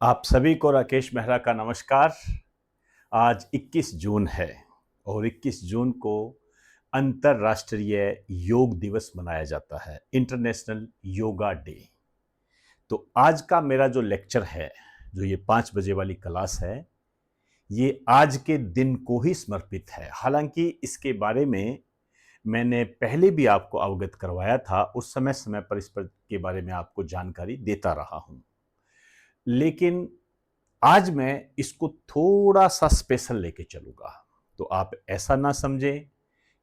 आप सभी को राकेश मेहरा का नमस्कार। आज 21 जून है और 21 जून को अंतर्राष्ट्रीय योग दिवस मनाया जाता है, इंटरनेशनल योगा डे। तो आज का मेरा जो लेक्चर है, जो ये 5 बजे वाली क्लास है, ये आज के दिन को ही समर्पित है। हालांकि इसके बारे में मैंने पहले भी आपको अवगत करवाया था, उस समय समय पर इस पर के बारे में आपको जानकारी देता रहा हूं, लेकिन आज मैं इसको थोड़ा सा स्पेशल लेके चलूंगा। तो आप ऐसा ना समझें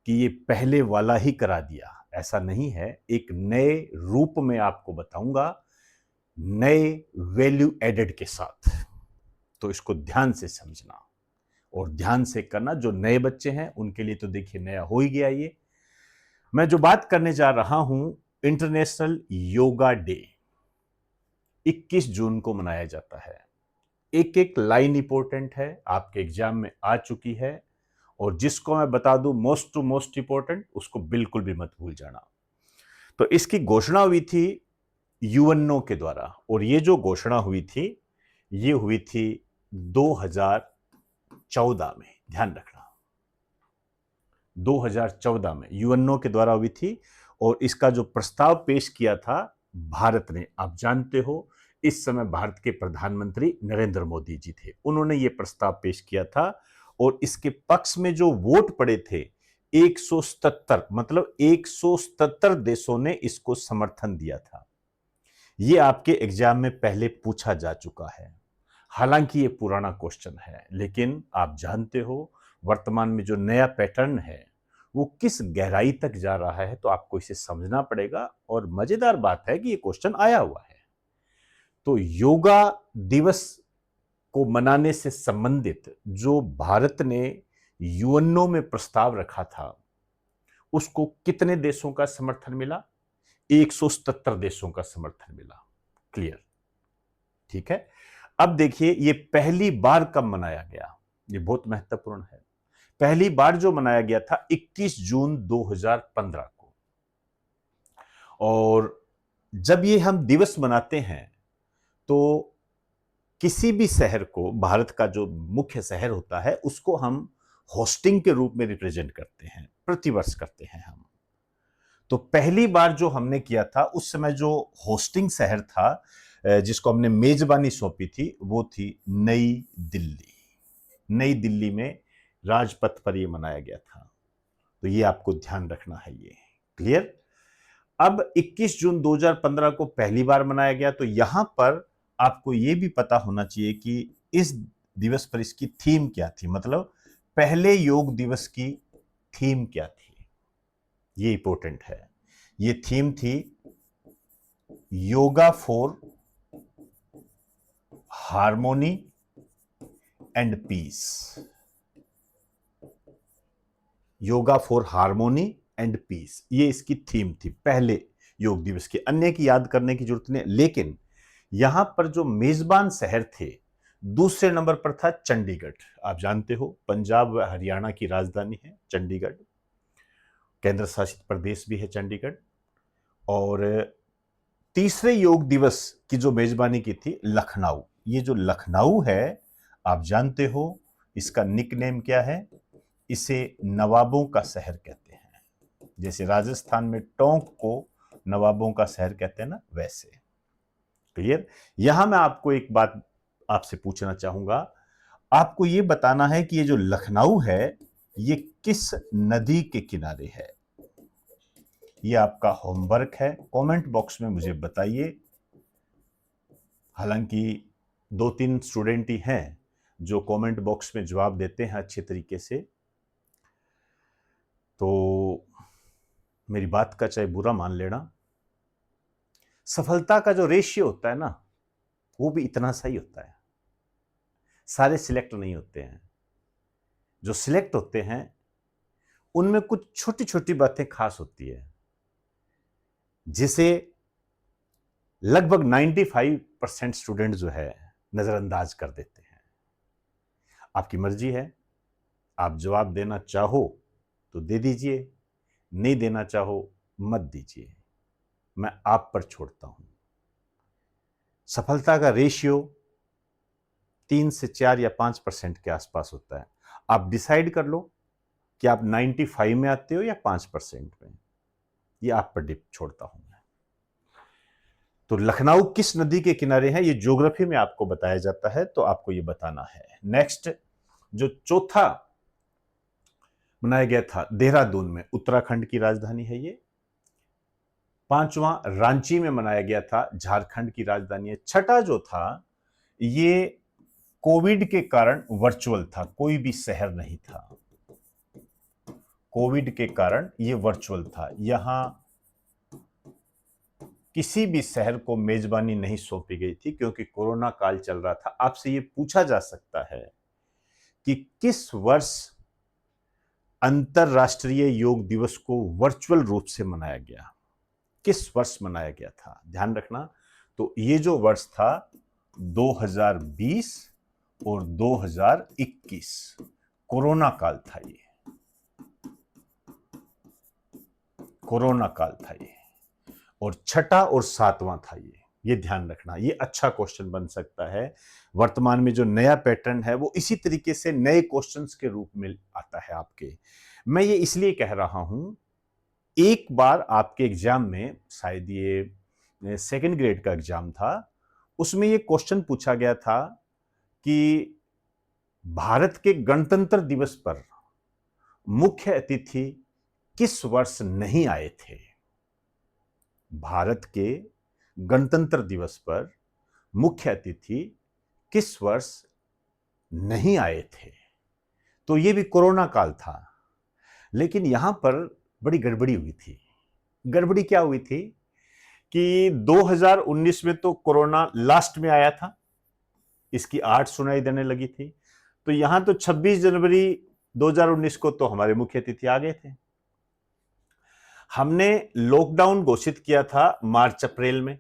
कि ये पहले वाला ही करा दिया, ऐसा नहीं है। एक नए रूप में आपको बताऊंगा, नए वैल्यू एडेड के साथ। तो इसको ध्यान से समझना और ध्यान से करना। जो नए बच्चे हैं उनके लिए तो देखिए नया हो ही गया। ये मैं जो बात करने जा रहा हूं, इंटरनेशनल योगा डे 21 जून को मनाया जाता है। एक एक लाइन इंपॉर्टेंट है, आपके एग्जाम में आ चुकी है, और जिसको मैं बता दूं मोस्ट टू मोस्ट इंपॉर्टेंट, उसको बिल्कुल भी मत भूल जाना। तो इसकी घोषणा हुई थी यूएनओ के द्वारा, और ये जो घोषणा हुई थी ये हुई थी 2014 में। ध्यान रखना, 2014 में यूएनओ के द्वारा हुई थी, और इसका जो प्रस्ताव पेश किया था भारत ने। आप जानते हो इस समय भारत के प्रधानमंत्री नरेंद्र मोदी जी थे, उन्होंने ये प्रस्ताव पेश किया था, और इसके पक्ष में जो वोट पड़े थे 177, मतलब 177 देशों ने इसको समर्थन दिया था। ये आपके एग्जाम में पहले पूछा जा चुका है। हालांकि ये पुराना क्वेश्चन है, लेकिन आप जानते हो वर्तमान में जो नया पैटर्न है वो किस गहराई तक जा रहा है, तो आपको इसे समझना पड़ेगा। और मजेदार बात है कि ये क्वेश्चन आया हुआ है। तो योगा दिवस को मनाने से संबंधित जो भारत ने यूएनओ में प्रस्ताव रखा था, उसको कितने देशों का समर्थन मिला? 177 देशों का समर्थन मिला। क्लियर? ठीक है। अब देखिए ये पहली बार कब मनाया गया, ये बहुत महत्वपूर्ण है। पहली बार जो मनाया गया था 21 जून 2015 को। और जब ये हम दिवस मनाते हैं तो किसी भी शहर को, भारत का जो मुख्य शहर होता है, उसको हम होस्टिंग के रूप में रिप्रेजेंट करते हैं, प्रतिवर्ष करते हैं हम। तो पहली बार जो हमने किया था उस समय जो होस्टिंग शहर था, जिसको हमने मेजबानी सौंपी थी, वो थी नई दिल्ली। नई दिल्ली में राजपथ पर ये मनाया गया था। तो ये आपको ध्यान रखना है। ये क्लियर? अब 21 जून 2015 को पहली बार मनाया गया, तो यहां पर आपको ये भी पता होना चाहिए कि इस दिवस पर इसकी थीम क्या थी, मतलब पहले योग दिवस की थीम क्या थी। ये इंपॉर्टेंट है। ये थीम थी yoga for harmony and peace. Yoga for harmony and peace, ये इसकी थीम थी पहले योग दिवस की। अन्य की याद करने की जरूरत नहीं, लेकिन यहां पर जो मेजबान शहर थे, दूसरे नंबर पर था चंडीगढ़। आप जानते हो पंजाब व हरियाणा की राजधानी है चंडीगढ़, केंद्र शासित प्रदेश भी है चंडीगढ़। और तीसरे योग दिवस की जो मेजबानी की थी लखनऊ। ये जो लखनऊ है, आप जानते हो इसका निकनेम क्या है? इसे नवाबों का शहर कहते हैं। जैसे राजस्थान में टोंक को नवाबों का शहर कहते हैं ना, वैसे। क्लियर? यहां मैं आपको एक बात आपसे पूछना चाहूंगा। आपको यह बताना है कि ये जो लखनऊ है ये किस नदी के किनारे है। ये आपका होमवर्क है, कमेंट बॉक्स में मुझे बताइए। हालांकि 2-3 स्टूडेंट ही हैं जो कमेंट बॉक्स में जवाब देते हैं अच्छे तरीके से। तो मेरी बात का चाहे बुरा मान लेना, सफलता का जो रेशियो होता है ना, वो भी इतना सही होता है। सारे सिलेक्ट नहीं होते हैं। जो सिलेक्ट होते हैं उनमें कुछ छोटी छोटी बातें खास होती है, जिसे लगभग 95% स्टूडेंट जो है नजरअंदाज कर देते हैं। आपकी मर्जी है, आप जवाब देना चाहो तो दे दीजिए, नहीं देना चाहो मत दीजिए, मैं आप पर छोड़ता हूं। सफलता का रेशियो 3 से 4 या 5% के आसपास होता है। आप डिसाइड कर लो कि आप 95 में आते हो या 5% में। ये आप पर डिप छोड़ता हूं मैं। तो लखनऊ किस नदी के किनारे है, ये ज्योग्राफी में आपको बताया जाता है, तो आपको ये बताना है। नेक्स्ट, जो चौथा मनाया गया था देहरादून में, उत्तराखंड की राजधानी है ये। पांचवा रांची में मनाया गया था, झारखंड की राजधानी है। छठा जो था ये कोविड के कारण वर्चुअल था, कोई भी शहर नहीं था। कोविड के कारण ये वर्चुअल था, यहां किसी भी शहर को मेजबानी नहीं सौंपी गई थी क्योंकि कोरोना काल चल रहा था। आपसे ये पूछा जा सकता है कि किस वर्ष अंतरराष्ट्रीय योग दिवस को वर्चुअल रूप से मनाया गया, किस वर्ष मनाया गया था, ध्यान रखना। तो ये जो वर्ष था 2020 और 2021, कोरोना काल था ये, कोरोना काल था ये। और छठा और सातवां था ये ध्यान रखना। ये अच्छा क्वेश्चन बन सकता है। वर्तमान में जो नया पैटर्न है वो इसी तरीके से नए क्वेश्चंस के रूप में आता है आपके। मैं ये इसलिए कह रहा हूं, एक बार आपके एग्जाम में, शायद ये सेकंड ग्रेड का एग्जाम था, उसमें ये क्वेश्चन पूछा गया था कि भारत के गणतंत्र दिवस पर मुख्य अतिथि किस वर्ष नहीं आए थे। भारत के गणतंत्र दिवस पर मुख्य अतिथि किस वर्ष नहीं आए थे। तो ये भी कोरोना काल था, लेकिन यहां पर बड़ी गड़बड़ी हुई थी। गड़बड़ी क्या हुई थी कि 2019 में तो कोरोना लास्ट में आया था, इसकी आठ सुनाई देने लगी थी। तो यहां तो 26 जनवरी 2019 को तो हमारे मुख्य अतिथि आ गए थे। हमने लॉकडाउन घोषित किया था मार्च अप्रैल में,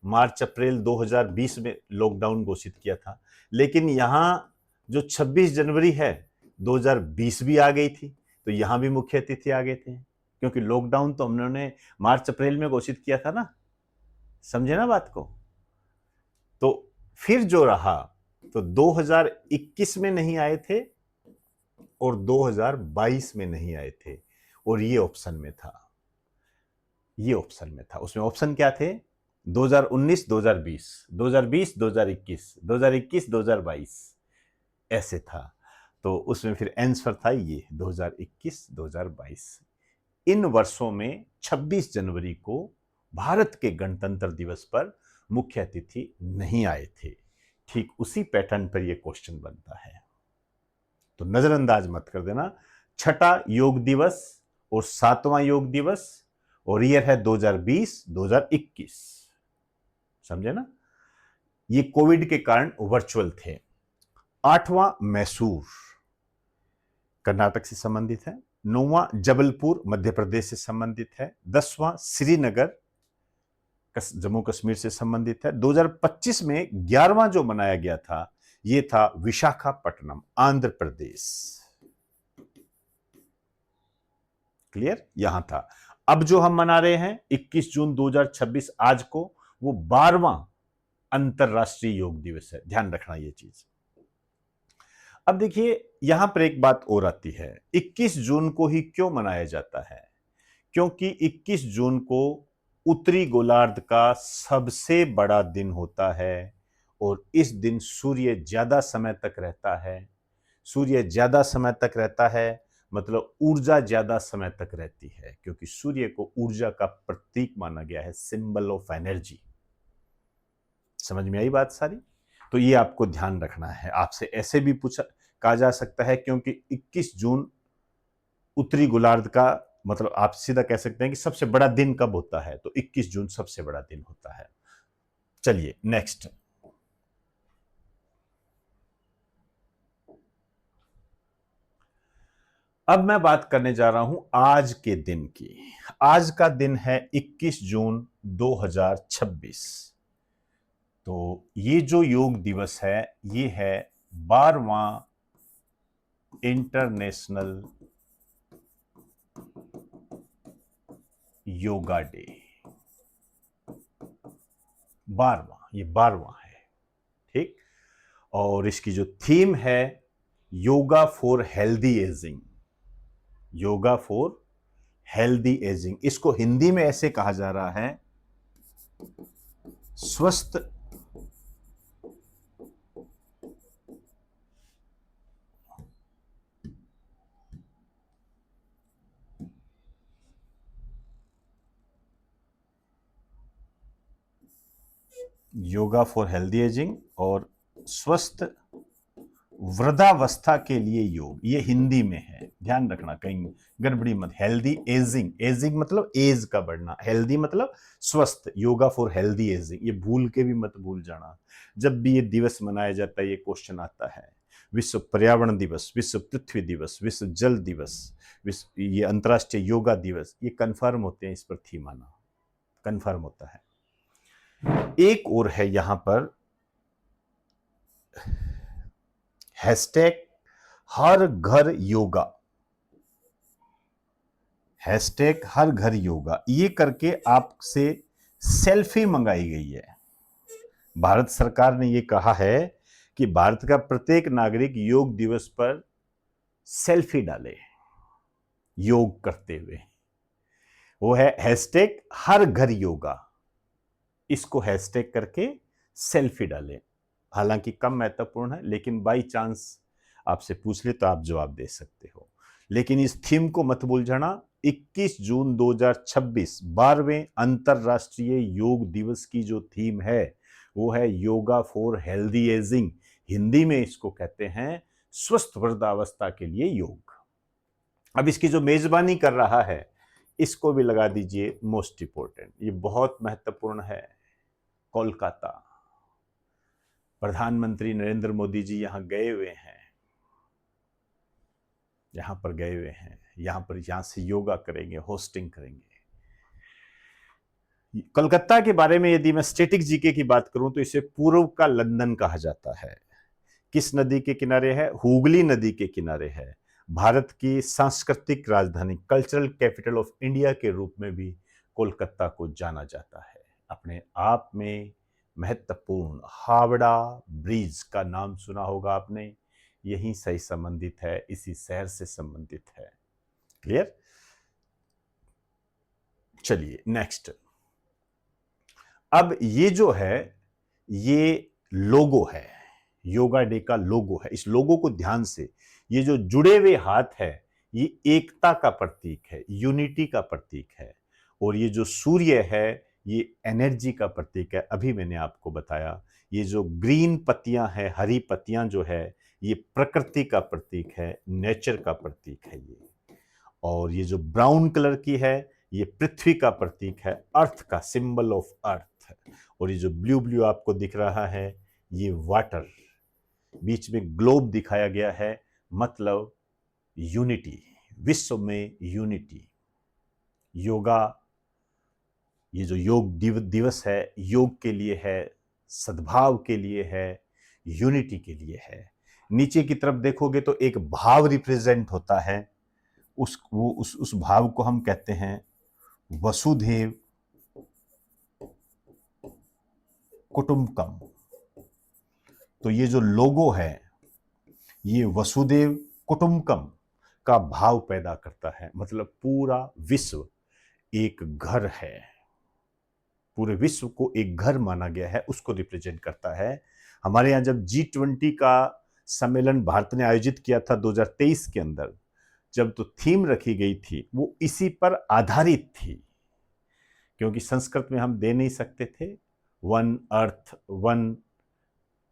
मार्च अप्रैल 2020 में लॉकडाउन घोषित किया था। लेकिन यहां जो 26 जनवरी है 2020 भी आ गई थी, तो यहां भी मुख्य अतिथि आ गए थे, क्योंकि लॉकडाउन तो हमने मार्च अप्रैल में घोषित किया था ना। समझे ना बात को। तो फिर जो रहा, तो 2021 में नहीं आए थे और 2022 में नहीं आए थे, और ये ऑप्शन में था, ये ऑप्शन में था। उसमें ऑप्शन क्या थे? 2019 2020, 2020 2021, 2021 2022, ऐसे था। तो उसमें फिर आंसर था ये 2021 2022। इन वर्षों में 26 जनवरी को भारत के गणतंत्र दिवस पर मुख्य अतिथि नहीं आए थे। ठीक उसी पैटर्न पर यह क्वेश्चन बनता है, तो नजरअंदाज मत कर देना। छठा योग दिवस और सातवां योग दिवस, और ईयर है 2020 2021। समझे ना। ये कोविड के कारण वर्चुअल थे। आठवां मैसूर, कर्नाटक से संबंधित है। नौवां जबलपुर, मध्य प्रदेश से संबंधित है। 10वां श्रीनगर, जम्मू कश्मीर से संबंधित है। 2025 में 11वां जो मनाया गया था, यह था विशाखापट्टनम, आंध्र प्रदेश। क्लियर, यहां था। अब जो हम मना रहे हैं 21 जून 2026 आज को, वो 12वां अंतरराष्ट्रीय योग दिवस है। ध्यान रखना ये चीज। अब देखिए, यहां पर एक बात और आती है, 21 जून को ही क्यों मनाया जाता है? क्योंकि 21 जून को उत्तरी गोलार्ध का सबसे बड़ा दिन होता है, और इस दिन सूर्य ज्यादा समय तक रहता है। सूर्य ज्यादा समय तक रहता है मतलब ऊर्जा ज्यादा समय तक रहती है, क्योंकि सूर्य को ऊर्जा का प्रतीक माना गया है, सिंबल ऑफ एनर्जी। समझ में आई बात सारी? तो ये आपको ध्यान रखना है। आपसे ऐसे भी पूछा कहा जा सकता है, क्योंकि 21 जून उत्तरी गोलार्ध का, मतलब आप सीधा कह सकते हैं कि सबसे बड़ा दिन कब होता है, तो 21 जून सबसे बड़ा दिन होता है। चलिए नेक्स्ट। अब मैं बात करने जा रहा हूं आज के दिन की। आज का दिन है 21 जून 2026। तो ये जो योग दिवस है, ये है 12वां इंटरनेशनल योगा डे। 12वां, ये 12वां है। ठीक। और इसकी जो थीम है yoga for healthy ageing. Yoga for healthy ageing, इसको हिंदी में ऐसे कहा जा रहा है, स्वस्थ योगा फॉर हेल्दी एजिंग और स्वस्थ वृद्धावस्था के लिए योग, ये हिंदी में है, ध्यान रखना कहीं गड़बड़ी मत। हेल्दी एजिंग, एजिंग मतलब एज का बढ़ना, हेल्दी मतलब स्वस्थ, योगा फॉर हेल्दी एजिंग, ये भूल के भी मत भूल जाना। जब भी ये दिवस मनाया जाता है ये क्वेश्चन आता है, विश्व पर्यावरण दिवस, विश्व पृथ्वी दिवस, विश्व जल दिवस, विश्व ये अंतर्राष्ट्रीय योगा दिवस, ये कन्फर्म होते हैं, इस पर थीम आना कन्फर्म होता है। एक और है यहां पर हैशटैग हर घर योगा, हैशटैग हर घर योगा, ये करके आपसे सेल्फी मंगाई गई है। भारत सरकार ने ये कहा है कि भारत का प्रत्येक नागरिक योग दिवस पर सेल्फी डाले योग करते हुए, वो है हैशटैग हर घर योगा, इसको हैशटैग करके सेल्फी डालें। हालांकि कम महत्वपूर्ण है, लेकिन बाई चांस आपसे पूछ ले तो आप जवाब दे सकते हो। लेकिन इस थीम को मत भूल जाना, 21 जून 2026 12वें अंतरराष्ट्रीय योग दिवस की जो थीम है वो है yoga for healthy ageing, Hindi में इसको कहते हैं स्वस्थ वृद्धावस्था के लिए योग। अब इसकी जो मेजबानी कर रहा है इसको भी लगा दीजिए मोस्ट इंपोर्टेंट, ये बहुत महत्वपूर्ण है, कोलकाता। प्रधानमंत्री नरेंद्र मोदी जी यहां गए हुए हैं, यहां पर गए हुए हैं, यहां से योगा करेंगे, होस्टिंग करेंगे। कोलकाता के बारे में यदि मैं स्टैटिक जीके की बात करूं तो इसे पूर्व का लंदन कहा जाता है। किस नदी के किनारे है? हुगली नदी के किनारे है। भारत की सांस्कृतिक राजधानी, कल्चरल कैपिटल ऑफ इंडिया के रूप में भी कोलकाता को जाना जाता है। अपने आप में महत्वपूर्ण हावड़ा ब्रिज का नाम सुना होगा आपने, यहीं से संबंधित है, इसी शहर से संबंधित है। क्लियर? चलिए नेक्स्ट। अब ये जो है ये लोगो है, योगा डे का लोगो है। इस लोगो को ध्यान से, ये जो जुड़े हुए हाथ है ये एकता का प्रतीक है, यूनिटी का प्रतीक है, और ये जो सूर्य है ये एनर्जी का प्रतीक है। अभी मैंने आपको बताया ये जो ग्रीन पत्तियां हैं, हरी पत्तियां जो है ये प्रकृति का प्रतीक है, नेचर का प्रतीक है ये। और ये जो ब्राउन कलर की है ये पृथ्वी का प्रतीक है, अर्थ का, सिंबल ऑफ अर्थ। और ये जो ब्लू ब्लू आपको दिख रहा है ये वाटर, बीच में ग्लोब दिखाया गया है, मतलब यूनिटी, विश्व में यूनिटी। योगा, ये जो योग दिवस है योग के लिए है, सद्भाव के लिए है, यूनिटी के लिए है। नीचे की तरफ देखोगे तो एक भाव रिप्रेजेंट होता है, उस भाव को हम कहते हैं वसुधैव कुटुंबकम। तो ये जो लोगो है ये वसुधैव कुटुंबकम का भाव पैदा करता है, मतलब पूरा विश्व एक घर है, पूरे विश्व को एक घर माना गया है, उसको रिप्रेजेंट करता है। हमारे यहाँ जब G20 का सम्मेलन भारत ने आयोजित किया था 2023 के अंदर, जब तो थीम रखी गई थी वो इसी पर आधारित थी, क्योंकि संस्कृत में हम दे नहीं सकते थे, वन अर्थ वन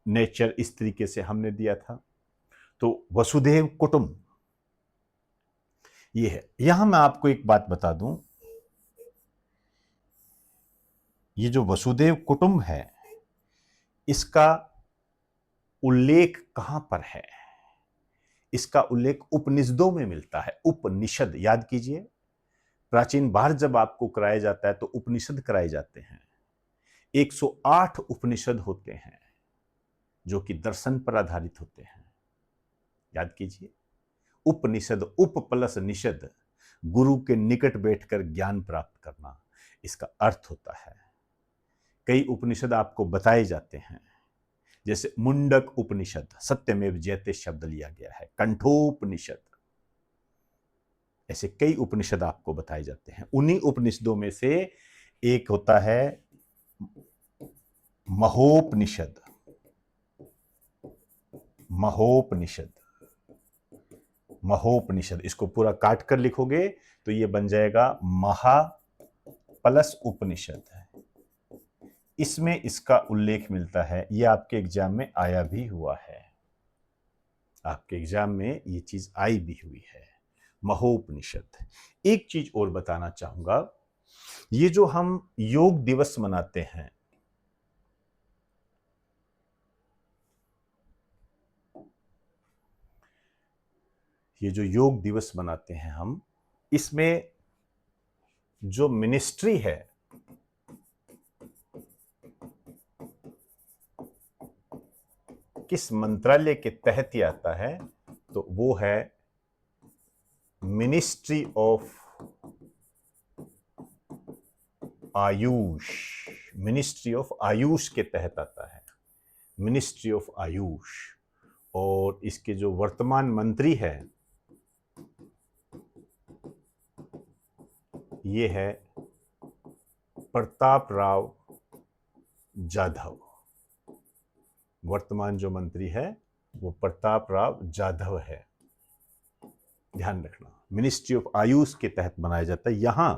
नेचर, इस तरीके से हमने दिया था। तो वसुधैव कुटुंब ये है। यहां मैं आपको एक बात बता दूं, ये जो वसुधैव कुटुंब है इसका उल्लेख कहां पर है? इसका उल्लेख उपनिषदों में मिलता है। उपनिषद याद कीजिए, प्राचीन भारत जब आपको कराया जाता है तो उपनिषद कराए जाते हैं। 108 उपनिषद होते हैं जो कि दर्शन पर आधारित होते हैं। याद कीजिए, उपनिषद, उप प्लस निषद, गुरु के निकट बैठकर ज्ञान प्राप्त करना, इसका अर्थ होता है। कई उपनिषद आपको बताए जाते हैं जैसे मुंडक उपनिषद, सत्यमेव जयते शब्द लिया गया है, कंठोपनिषद, ऐसे कई उपनिषद आपको बताए जाते हैं। उन्हीं उपनिषदों में से एक होता है महोपनिषद। महोपनिषद, महोपनिषद, इसको पूरा काट कर लिखोगे तो ये बन जाएगा महा प्लस उपनिषद है। इसमें इसका उल्लेख मिलता है, ये आपके एग्जाम में आया भी हुआ है, आपके एग्जाम में ये चीज आई भी हुई है, महोपनिषद। एक चीज और बताना चाहूंगा, ये जो हम योग दिवस मनाते हैं, ये जो योग दिवस मनाते हैं हम, इसमें जो मिनिस्ट्री है, किस मंत्रालय के तहत ये आता है, तो वो है ministry of Ayush. Ministry of Ayush के तहत आता है, मिनिस्ट्री ऑफ आयुष। और इसके जो वर्तमान मंत्री है ये है प्रताप राव जाधव। वर्तमान जो मंत्री है वो प्रताप राव जाधव है, ध्यान रखना। मिनिस्ट्री ऑफ आयुष के तहत बनाया जाता है। यहां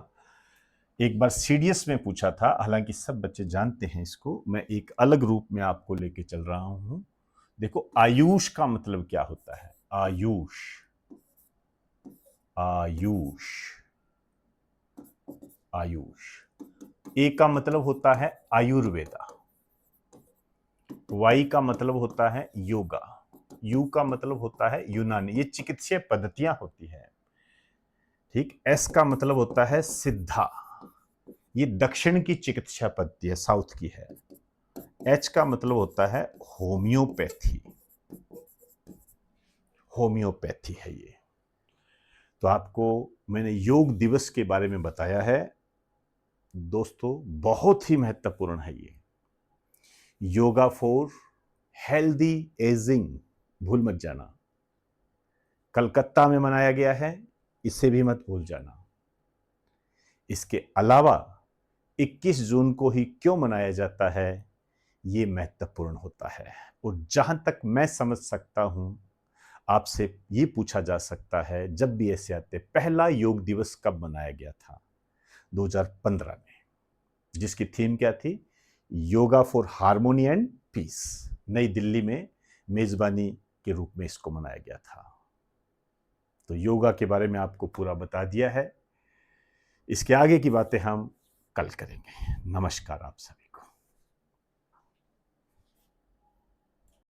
एक बार सीडीएस में पूछा था, हालांकि सब बच्चे जानते हैं इसको, मैं एक अलग रूप में आपको लेके चल रहा हूं। देखो, आयुष का मतलब क्या होता है? आयुष, आयुष, आयुष। ए का मतलब होता है आयुर्वेदा, वाई का मतलब होता है योगा, यू का मतलब होता है यूनानी, ये चिकित्सीय पद्धतियां होती है, ठीक। एस का मतलब होता है सिद्धा, ये दक्षिण की चिकित्सा पद्धति है, साउथ की है। एच का मतलब होता है होम्योपैथी, होम्योपैथी है ये। तो आपको मैंने योग दिवस के बारे में बताया है दोस्तों, बहुत ही महत्वपूर्ण है ये। योगा फॉर हेल्दी एजिंग, भूल मत जाना। कलकत्ता में मनाया गया है, इसे भी मत भूल जाना। इसके अलावा 21 जून को ही क्यों मनाया जाता है, ये महत्वपूर्ण होता है। और जहां तक मैं समझ सकता हूं, आपसे ये पूछा जा सकता है, जब भी ऐसे आते, पहला योग दिवस कब मनाया गया था? 2015 में, जिसकी थीम क्या थी? Yoga for harmony and peace. New Delhi में मेजबानी के रूप में इसको मनाया गया था। तो योगा के बारे में आपको पूरा बता दिया है। इसके आगे की बातें हम कल करेंगे। नमस्कार आप सभी।